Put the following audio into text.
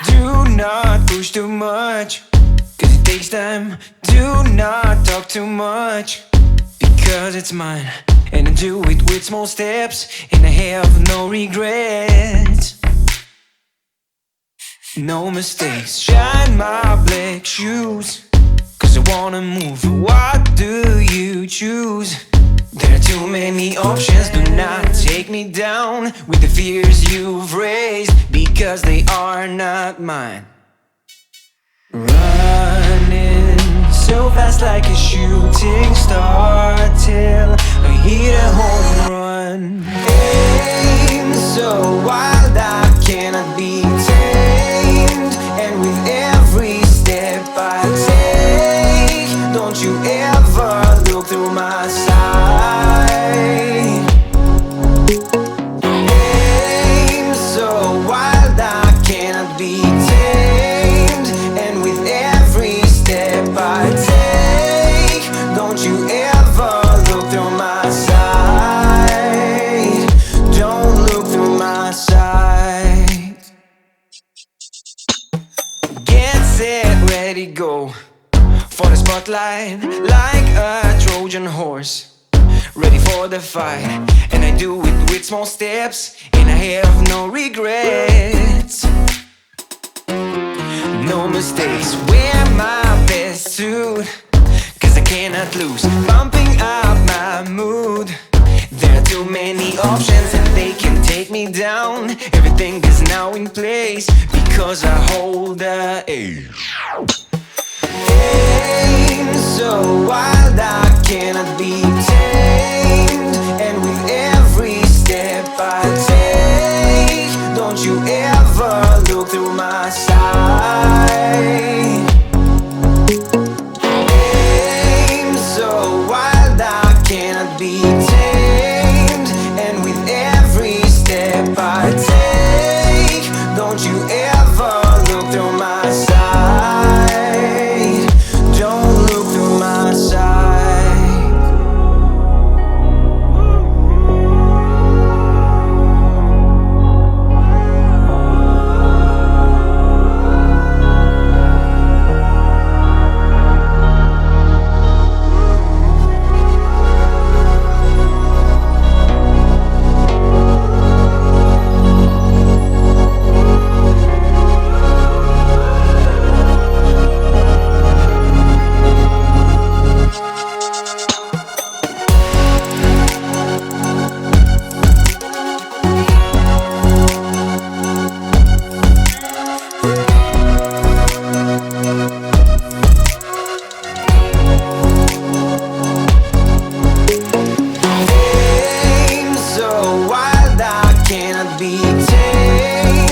Do not push too much, cause it takes time. Do not talk too much, because it's mine. And I do it with small steps, and I have no regrets. No mistakes, shine my black shoes, cause I wanna move. What do you choose? There are too many options, do not take me down with the fears you've raised, because they are not mine. Running so fast like a shooting star till I hit a home run. Aim so wild I cannot be tamed, and with every step I take, don't you ever look through my sight. Aim so wild I cannot be tamed, and with every step I take, don't you ever look through my sight. Don't look through my sight. Get set, ready, go for the spotlight, like a Trojan horse, ready for the fight. And I do it with small steps, and I have no regrets. No mistakes, wear my best suit, cause I cannot lose, bumping up my mood. There are too many options and they can take me down. Everything is now in place, because I hold the aim. Aim so wild I cannot be tamed, and with every step I take, don't you ever look through my sight. Aim so wild I cannot be tamed, and with every step I take, don't you ever look through my sight. Don't look through my sight. Aim so wild I cannot be tamed,